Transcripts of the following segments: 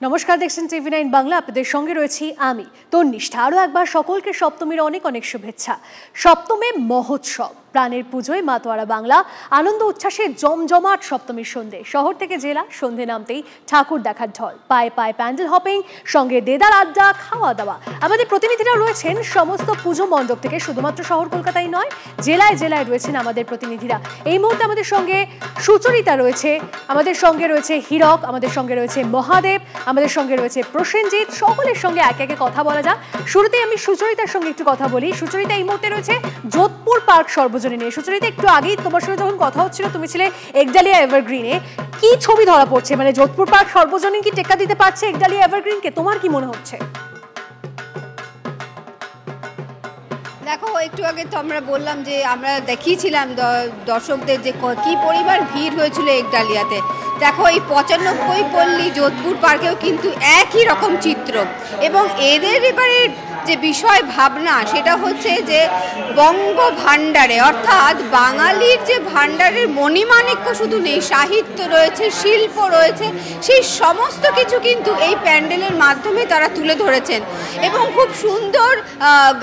নমস্কার, দেখছেন TV9 বাংলা। আপনাদের সঙ্গে রয়েছি আমি তন্নিষ্ঠা। আরও একবার সকলকে সপ্তমীর অনেক অনেক শুভেচ্ছা। সপ্তমী মহোৎসব, প্রাণের পুজোয় মাতোয়ারা বাংলা, আনন্দ উচ্ছ্বাসে জমজমাট সপ্তমীর সন্ধে। শহর থেকে জেলা, সন্ধে নামতেই ঠাকুর দেখার ঢল, পায়ে পায়ে প্যান্ডেল হপিং, সঙ্গে দেদার আড্ডা, খাওয়া দাওয়া। আমাদের প্রতিনিধিরা রয়েছেন সমস্ত পুজো মণ্ডপ থেকে, শুধুমাত্র শহর কলকাতায় নয়, জেলায় জেলায় রয়েছেন আমাদের প্রতিনিধিরা। এই মুহূর্তে আমাদের সঙ্গে সুচরিতা রয়েছে, আমাদের সঙ্গে রয়েছে হীরক, আমাদের সঙ্গে রয়েছে মহাদেব, আমাদের সঙ্গে রয়েছে প্রসেনজিৎ। সকলের সঙ্গে একে একে কথা বলা যাক। শুরুতেই আমি সুচরিতার সঙ্গে একটু কথা বলি। সুচরিতা, এই মুহূর্তে রয়েছে যোধপুর পার্ক সর্বজনীন নিয়ে। সুচরিতা, একটু আগেই তোমার সঙ্গে যখন কথা হচ্ছিল, তুমি ছিলে একডালিয়া এভারগ্রিনে। কি ছবি ধরা পড়ছে? মানে যোধপুর পার্ক সর্বজনীন কি টেক্কা দিতে পারছে একডালিয়া এভারগ্রিনকে? তোমার কি মনে হচ্ছে? দেখো, একটু আগে তো আমরা বললাম যে আমরা দেখিয়েছিলাম দর্শকদের যে কি পরিমাণ ভিড় হয়েছিল একডালিয়াতে। দেখো, এই 95 পল্লী যোধপুর পার্কেও কিন্তু একই রকম চিত্র। এবং এদের এবারে যে বিষয় ভাবনা, সেটা হচ্ছে যে বঙ্গ ভাণ্ডারে, অর্থাৎ বাঙালির যে ভাণ্ডারের মণিমাণিক্য শুধু নেই, সাহিত্য রয়েছে, শিল্প রয়েছে, সেই সমস্ত কিছু কিন্তু এই প্যান্ডেলের মাধ্যমে তারা তুলে ধরেছেন। এবং খুব সুন্দর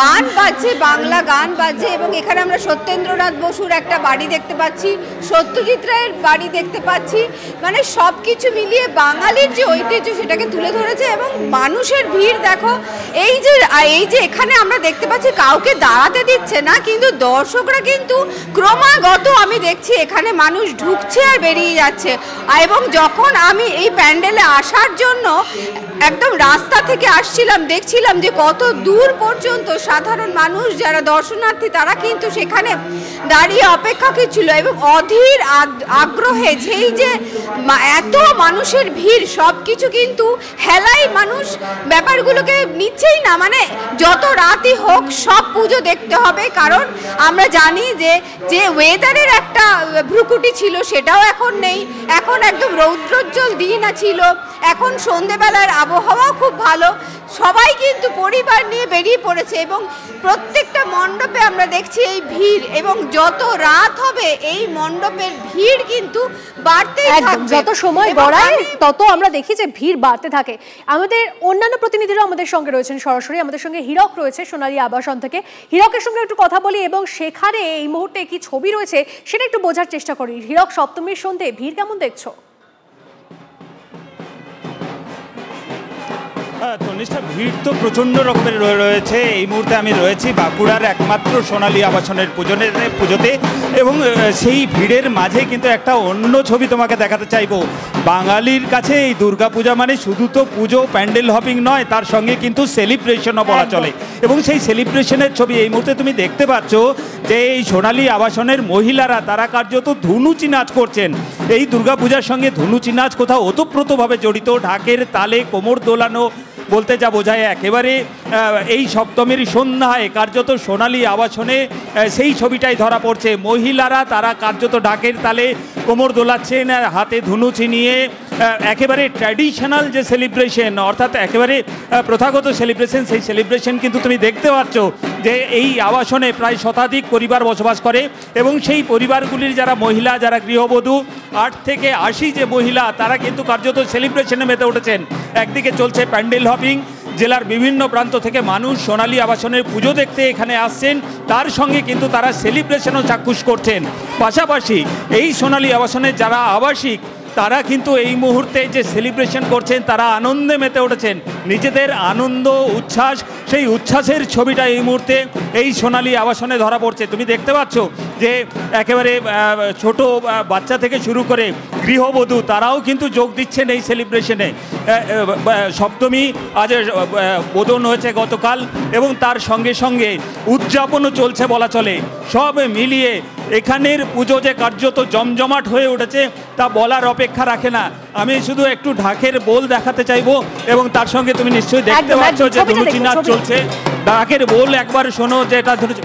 গান বাজছে, বাংলা গান বাজছে। এবং এখানে আমরা সত্যেন্দ্রনাথ বসুর একটা বাড়ি দেখতে পাচ্ছি, সত্যজিৎ রায়ের বাড়ি দেখতে পাচ্ছি। মানে সব কিছু মিলিয়ে বাঙালির যে ঐতিহ্য, সেটাকে তুলে ধরেছে। এবং মানুষের ভিড় দেখো, এই যে এখানে আমরা দেখতে পাচ্ছি কাউকে দাঁড়াতে দিচ্ছে না, কিন্তু দর্শকরা কিন্তু ক্রমাগত আমি দেখছি এখানে মানুষ ঢুকছে আর বেরিয়ে যাচ্ছে। এবং যখন আমি এই প্যান্ডেলে আসার জন্য একদম রাস্তা থেকে আসছিলাম, দেখছিলাম যে কত দূর পর্যন্ত সাধারণ মানুষ যারা দর্শনার্থী, তারা কিন্তু সেখানে দাঁড়িয়ে অপেক্ষা করছিল। এবং অধীর আগ্রহে যেই যে এত মানুষের ভিড়, সব কিছু কিন্তু হেলাই মানুষ ব্যাপারগুলোকে নিচ্ছেই না। মানে যত রাতই হোক সব পুজো দেখতে হবে, কারণ আমরা জানি যে ওয়েদারের একটা ভ্রুকুটি ছিল, সেটাও এখন নেই। এখন একদম রৌদ্রোজ্জ্বল দিন ছিল, এখন সন্ধেবেলার আবহাওয়াও খুব ভালো। সবাই কিন্তু পরিবার নিয়ে বেরিয়ে পড়েছে এবং প্রত্যেকটা মণ্ডপে আমরা দেখছি এই ভিড়। এবং যত রাত হবে এই মণ্ডপের ভিড় কিন্তু বাড়তেই থাকবে। যত সময় গড়ায় তত আমরা দেখি যে ভিড় বাড়তে থাকে। আমাদের অন্যান্য প্রতিনিধিরা আমাদের সঙ্গে রয়েছেন সরাসরি। আমাদের সঙ্গে হীরক রয়েছে সোনালী আবাসন থেকে। হীরকের সঙ্গে একটু কথা বলি এবং সেখানে এই মুহূর্তে কি ছবি রয়েছে সেটা একটু বোঝার চেষ্টা করি। হীরক, সপ্তমীর সন্ধ্যে ভিড় কেমন দেখছো? তনিষ্ঠা, ভিড় তো প্রচণ্ড রকমের রয়েছে। এই মুহূর্তে আমি রয়েছি বাঁকুড়ার একমাত্র সোনালী আবাসনের পুজোতে। এবং সেই ভিড়ের মাঝে কিন্তু একটা অন্য ছবি তোমাকে দেখাতে চাইবো। বাঙালির কাছে এই দুর্গাপূজা মানে শুধু তো পুজো, প্যান্ডেল হপিং নয়, তার সঙ্গে কিন্তু সেলিব্রেশনও বলা চলে। এবং সেই সেলিব্রেশনের ছবি এই মুহূর্তে তুমি দেখতে পাচ্ছ যে এই সোনালী আবাসনের মহিলারা, তারা কার্যত ধুনুচি নাচ করছেন। এই দুর্গাপূজার সঙ্গে ধুনুচি নাচ কোথাও ওতপ্রোতভাবে জড়িত। ঢাকের তালে কোমর দোলানো বলতে যা বোঝায়, একেবারে এই সপ্তমীর সন্ধ্যায় কার্যত সোনালী আবাসনে সেই ছবিটাই ধরা পড়ছে। মহিলারা তারা কার্যত ঢাকের তালে কোমর দোলাচ্ছেন, হাতে ধুনুচি নিয়ে। একেবারে ট্র্যাডিশনাল যে সেলিব্রেশন, অর্থাৎ একেবারে প্রথাগত সেলিব্রেশন, সেই সেলিব্রেশন কিন্তু তুমি দেখতে পাচ্ছ যে এই আবাসনে প্রায় শতাধিক পরিবার বসবাস করে। এবং সেই পরিবারগুলির যারা মহিলা, যারা গৃহবধূ, 8 থেকে 80 যে মহিলা, তারা কিন্তু কার্যত সেলিব্রেশনে মেতে উঠেছেন। একদিকে চলছে প্যান্ডেল হপিং, জেলার বিভিন্ন প্রান্ত থেকে মানুষ সোনালী আবাসনের পুজো দেখতে এখানে আসছেন, তার সঙ্গে কিন্তু তারা সেলিব্রেশনও চাক্ষুষ করছেন। পাশাপাশি এই সোনালী আবাসনের যারা আবাসিক, তারা কিন্তু এই মুহূর্তে যে সেলিব্রেশন করছেন, তারা আনন্দে মেতে উঠেছেন। নিজেদের আনন্দ উচ্ছ্বাস, সেই উচ্ছ্বাসের ছবিটা এই মুহূর্তে এই সোনালী আবাসনে ধরা পড়ছে। তুমি দেখতে পাচ্ছ যে একেবারে ছোট বাচ্চা থেকে শুরু করে গৃহবধূ, তারাও কিন্তু যোগ দিচ্ছেন এই সেলিব্রেশনে। সপ্তমী আজ বোধন হয়েছে গতকাল, এবং তার সঙ্গে সঙ্গে উদযাপনও চলছে বলা চলে। সব মিলিয়ে এখানের পুজো যে কার্যত জমজমাট হয়ে উঠেছে তা বলার অপেক্ষা রাখে না। আমি শুধু একটু ঢাকের বোল দেখাতে চাইবো, এবং তার সঙ্গে তুমি নিশ্চয়ই দেখতে পাচ্ছ যে ধুনুচি নাচ চলছে। ঢাকের বোল একবার শোনো, যে এটা ধুনুচি।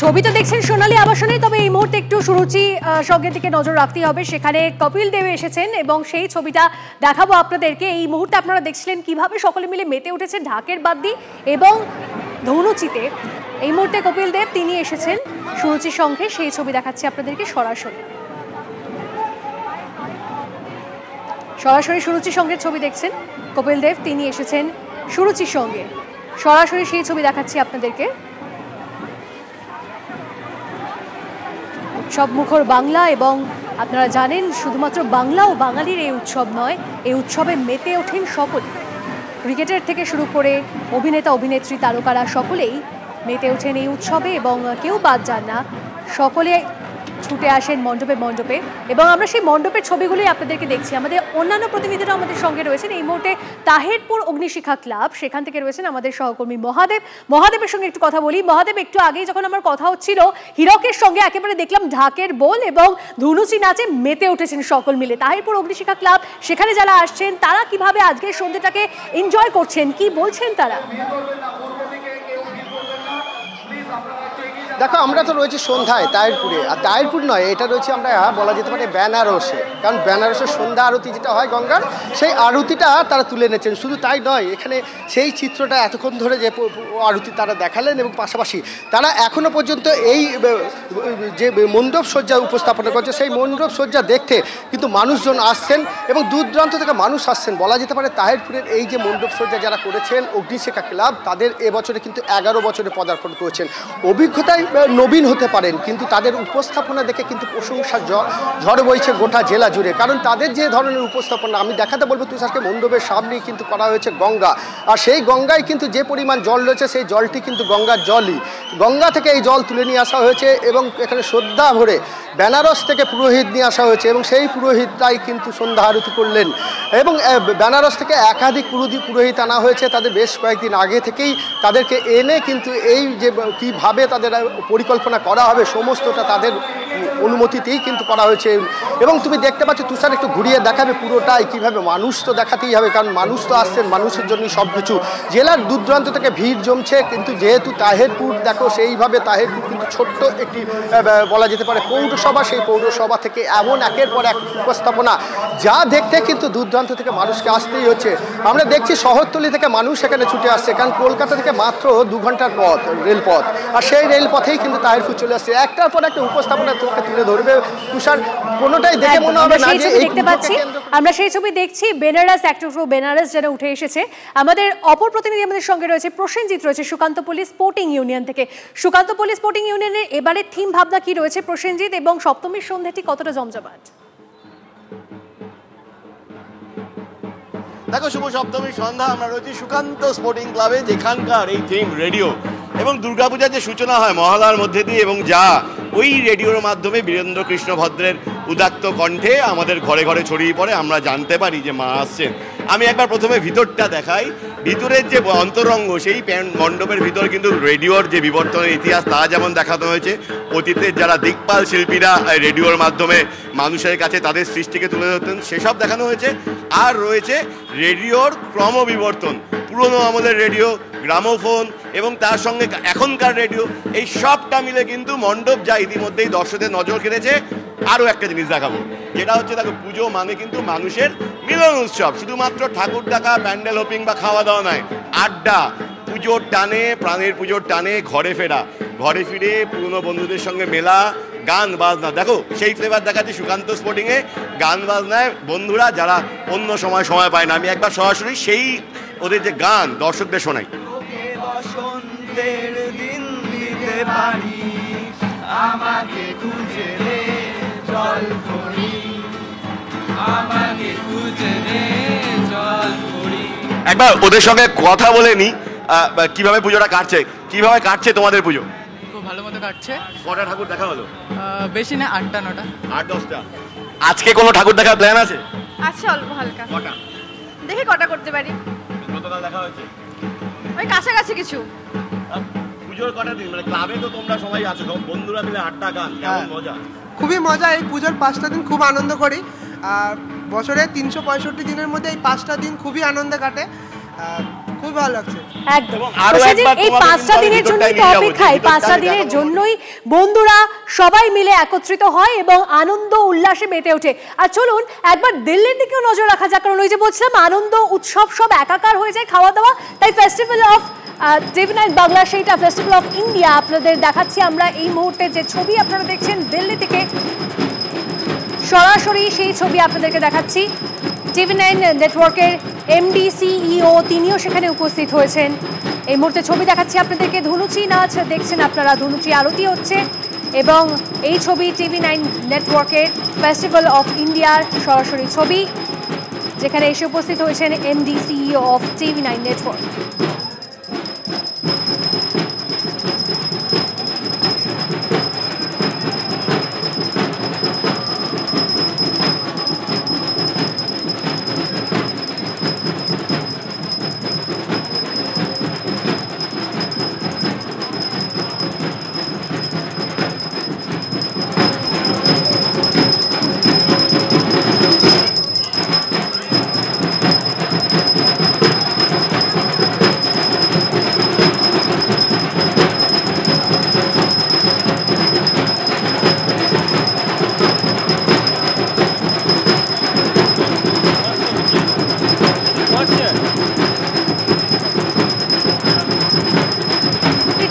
ছবি তো দেখছেন সোনালী আবাসনে, তবে এই মুহূর্তে একটু সুরুচি সঙ্গের দিকে নজর রাখতে হবে। সেখানে কপিল দেব এসেছেন এবং সেই ছবিটা দেখাবো আপনাদেরকে। এই মুহূর্তে আপনারা দেখছিলেন কিভাবে সকলে মিলে মেতে উঠেছে ঢাকের বাদ্যি এবং ধনুচিতে। এই মুহূর্তে কপিল দেব তিনি এসেছেন সুরুচির সঙ্গে, সেই ছবি দেখাচ্ছি আপনাদেরকে সরাসরি। সরাসরি সুরুচির সঙ্গে ছবি দেখছেন কপিল দেব, তিনি এসেছেন সুরুচির সঙ্গে, সরাসরি সেই ছবি দেখাচ্ছি আপনাদেরকে। উৎসব মুখর বাংলা, এবং আপনারা জানেন শুধুমাত্র বাংলা ও বাঙালির এই উৎসব নয়, এই উৎসবে মেতে ওঠেন সকলে। ক্রিকেটার থেকে শুরু করে অভিনেতা অভিনেত্রী তারকারা সকলেই মেতে ওঠেন এই উৎসবে এবং কেউ বাদ যান না, সকলে ছুটে আসেন মণ্ডপে মণ্ডপে। এবং আমরা সেই মণ্ডপের ছবিগুলোই আপনাদেরকে দেখছি। আমাদের অন্যান্য প্রতিনিধিরা আমাদের সঙ্গে রয়েছেন। এই মুহূর্তে তাহিরপুর অগ্নিশিখা ক্লাব, সেখান থেকে রয়েছেন আমাদের সহকর্মী মহাদেব। মহাদেবের সঙ্গে একটু কথা বলি। মহাদেব, একটু আগেই যখন আমার কথা হচ্ছিল, হীরকের সঙ্গে একেবারে দেখলাম ঢাকের বোল এবং ধুনুচি নাচে মেতে উঠেছেন সকল মিলে। তাহিরপুর অগ্নিশিখা ক্লাব, সেখানে যারা আসছেন তারা কিভাবে আজকের সন্ধ্যাটাকে এনজয় করছেন, কি বলছেন তারা? দেখো, আমরা তো রয়েছি সন্ধ্যায় তাহিরপুরে, আর তাহিরপুর নয়, এটা রয়েছে আমরা বলা যেতে পারে বেনারসে। কারণ বেনারসের সন্ধ্যা আরতি যেটা হয় গঙ্গার, সেই আরতিটা তারা তুলে এনেছেন। শুধু তাই নয়, এখানে সেই চিত্রটা এতক্ষণ ধরে যে আরতি তারা দেখালেন, এবং পাশাপাশি তারা এখনও পর্যন্ত এই যে মণ্ডপ সজ্জা উপস্থাপনা করছে, সেই মণ্ডপ সজ্জা দেখতে কিন্তু মানুষজন আসছেন এবং দূর দূরান্ত থেকে মানুষ আসছেন। বলা যেতে পারে তাহিরপুরের এই যে মণ্ডপ সজ্জা যারা করেছেন অগ্নিশিখা ক্লাব, তাদের এবছরে কিন্তু 11 বছরে পদার্পণ করেছেন। অভিজ্ঞতায় নবীন হতে পারেন, কিন্তু তাদের উপস্থাপনা দেখে কিন্তু প্রশংসার ঝড় বইছে গোটা জেলা জুড়ে। কারণ তাদের যে ধরনের উপস্থাপনা, আমি দেখাতে বলবো তুষারকে, মণ্ডপের সামনেই কিন্তু করা হয়েছে গঙ্গা, আর সেই গঙ্গায় কিন্তু যে পরিমাণ জল রয়েছে সেই জলটি কিন্তু গঙ্গার জলই। গঙ্গা থেকে এই জল তুলে নিয়ে আসা হয়েছে এবং এখানে শ্রদ্ধা ভরে বেনারস থেকে পুরোহিত নিয়ে আসা হয়েছে এবং সেই পুরোহিতরাই কিন্তু সন্ধ্যা আরতি করলেন। এবং বেনারস থেকে একাধিক পুরোহিত আনা হয়েছে, তাদের বেশ কয়েকদিন আগে থেকেই তাদেরকে এনে কিন্তু এই যে কীভাবে তাদের পরিকল্পনা করা হবে সমস্তটা তাদের অনুমতিতেই কিন্তু করা হয়েছে। এবং তুমি দেখতে পাচ্ছ, তুষার একটু ঘুরিয়ে দেখাবে পুরোটাই কীভাবে। মানুষ তো দেখাতেই হবে, কারণ মানুষ তো আসছেন, মানুষের জন্যই সব কিছু। জেলার দূর দূরান্ত থেকে ভিড় জমছে, কিন্তু যেহেতু তাহিরপুর দেখো, সেইভাবে তাহিরপুর কিন্তু ছোট্ট একটি বলা যেতে পারে পৌরসভা, সেই পৌরসভা থেকে এমন একের পর এক উপস্থাপনা যা দেখতে কিন্তু দূর দূরান্ত থেকে মানুষকে আসতেই হচ্ছে। আমরা দেখছি শহরতলি থেকে মানুষ এখানে ছুটে আসছে, কারণ কলকাতা থেকে মাত্র 2 ঘন্টার পথ রেলপথ, আর সেই রেলপথেই কিন্তু তাহিরপুর চলে আসছে। একটার পর একটা উপস্থাপনা তোকে তুলে ধরবে তুষার, কোনোটাই দেখে মনে হবে না যে দেখতে পাচ্ছি। আমরা সেই ছবি দেখছি, বেনারস, অ্যাক্টর ফর বেনারস যারা উঠে এসেছে। আমাদের অপর প্রতিনিধি আমাদের সঙ্গে রয়েছে প্রসেনজিৎ, রয়েছে সুকান্তপল্লী স্পোর্টিং ইউনিয়ন থেকে। সুকান্তপল্লী স্পোর্টিং ইউনিয়নের এবারে থিম ভাবনা কি রয়েছে প্রসেনজিৎ, এবং সপ্তমীর সন্ধ্যাটি কতটা জমজমাট? দেখো, শুভ সপ্তমীর সন্ধ্যা আমরা রয়েছি সুকান্ত স্পোর্টিং ক্লাবে, যেখানকার এই থিম রেডিও এবং দুর্গাপূজার যে সূচনা হয় মহালয়ার মধ্যে দিয়ে, এবং যা ওই রেডিওর মাধ্যমে বীরেন্দ্র কৃষ্ণ ভদ্রের উদাত্ত কণ্ঠে আমাদের ঘরে ঘরে ছড়িয়ে পড়ে, আমরা জানতে পারি যে মা আসছেন। আমি একবার প্রথমে ভিতরটা দেখাই। ভিতরের যে অন্তরঙ্গ, সেই মণ্ডপের ভিতরে কিন্তু রেডিওর যে বিবর্তনের ইতিহাস তা যেমন দেখানো হয়েছে, অতীতের যারা দিকপাল শিল্পীরা রেডিওর মাধ্যমে মানুষের কাছে তাদের সৃষ্টিকে তুলে ধরতেন সেসব দেখানো হয়েছে। আর রয়েছে রেডিওর ক্রমবিবর্তন, পুরনো আমলের রেডিও, গ্রামোফোন এবং তার সঙ্গে এখনকার রেডিও, এই সবটা মিলে কিন্তু মণ্ডপ যা ইতিমধ্যেই দর্শকদের নজর কেড়েছে। আরও একটা জিনিস দেখাবো, যেটা হচ্ছে দেখো, পুজো মানে কিন্তু মানুষের মিলন উৎসব, শুধুমাত্র ঠাকুর দেখা, প্যান্ডেল হোপিং বা খাওয়া দাওয়া নয়, আড্ডা, পুজোর টানে, প্রাণের পুজোর টানে ঘরে ফেরা, ঘরে ফিরে পুরনো বন্ধুদের সঙ্গে মেলা, গান বাজনা। দেখো, সেই ফ্লেভার দেখাচ্ছি সুকান্ত স্পোর্টিংয়ে, গান বাজনায় বন্ধুরা যারা অন্য সময় পায় না। আমি একবার সরাসরি সেই ওদের যে গান দর্শকদের শোনাই। একবার ওদের সঙ্গে কথা বলে নি, কিভাবে পুজোটা কাটছে, কিভাবে কাটছে তোমাদের পুজো? খুব ভালো মতো কাটছে। কটা ঠাকুর দেখা হলো? বেশি না, 8টা 9টা, 8-10টা। আজকে কোনো ঠাকুর দেখার প্ল্যান আছে? আচ্ছা, অল্প হালকা। কটা দেখি কটা করতে পারি। গতকাল দেখা হয়েছে ওই কাছাকাছি কিছু। পুজোর কটা দিন, মানে ক্লাবে তো তোমরা সবাই আছো, বন্ধুরা মিলে আড্ডা, গান, কেমন মজা? খুবই মজা। এই পুজোর 5টা দিন খুব আনন্দ করি। বছরে 365 দিনের মধ্যে এই 5টা দিন খুবই আনন্দে কাটে। খুব ভালো লাগছে একদম এই 5টা দিনের জন্যই তো অপেক্ষায়, 5টা দিনের জন্যই বন্ধুরা সবাই মিলে একত্রিত হয় এবং আনন্দ উল্লাসে মেতে ওঠে। আর চলুন একবার দিল্লির দিকেও নজর রাখা যাক, কারণ ওই যে বলছিলাম আনন্দ উৎসব সব একাকার হয়ে যায়, খাওয়া দাওয়া, তাই ফেস্টিভ্যাল অফ TV9 বাংলা সেইটা ফেস্টিভ্যাল অফ ইন্ডিয়া আপনাদের দেখাচ্ছি আমরা এই মুহূর্তে। যে ছবি আপনারা দেখছেন দিল্লি থেকে সরাসরি সেই ছবি আপনাদেরকে দেখাচ্ছি। TV9 নেটওয়ার্কের MD CEO তিনিও সেখানে উপস্থিত হয়েছেন। এই মুহূর্তে ছবি দেখাচ্ছি আপনাদেরকে, ধুনুচি নাচ দেখছেন আপনারা, ধুনুচি আরতি হচ্ছে এবং এই ছবি TV9 নেটওয়ার্কের ফেস্টিভ্যাল অফ ইন্ডিয়ার সরাসরি ছবি, যেখানে এসে উপস্থিত হয়েছেন MD CEO of TV9 network.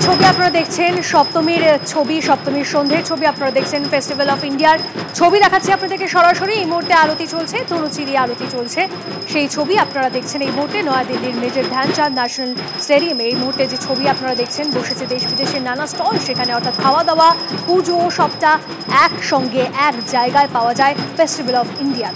ছবি আপনারা দেখছেন সপ্তমীর ছবি, সপ্তমীর সন্ধ্যের ছবি আপনারা দেখছেন ফেস্টিভ্যাল অফ ইন্ডিয়ার ছবি দেখাচ্ছি আপনাদেরকে সরাসরি। এই মুহূর্তে আরতি চলছে, তনুচিরি আরতি চলছে, সেই ছবি আপনারা দেখছেন এই মুহূর্তে নয়াদিল্লির মেজর ধ্যানচাঁদ ন্যাশনাল স্টেডিয়ামে। এই মুহূর্তে যে ছবি আপনারা দেখছেন, বসেছে দেশ বিদেশের নানা স্টল সেখানে, অর্থাৎ খাওয়া দাওয়া পুজো সবটা একসঙ্গে এক জায়গায় পাওয়া যায় ফেস্টিভ্যাল অফ ইন্ডিয়া।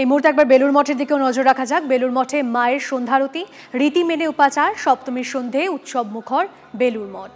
এই মুহূর্তে একবার বেলুর মঠের দিকেও নজর রাখা যাক। বেলুর মঠে মায়ের সন্ধ্যারতি, রীতি মেনে উপাচার, সপ্তমীর সন্ধে উৎসব মুখর বেলুর মঠ।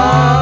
মা।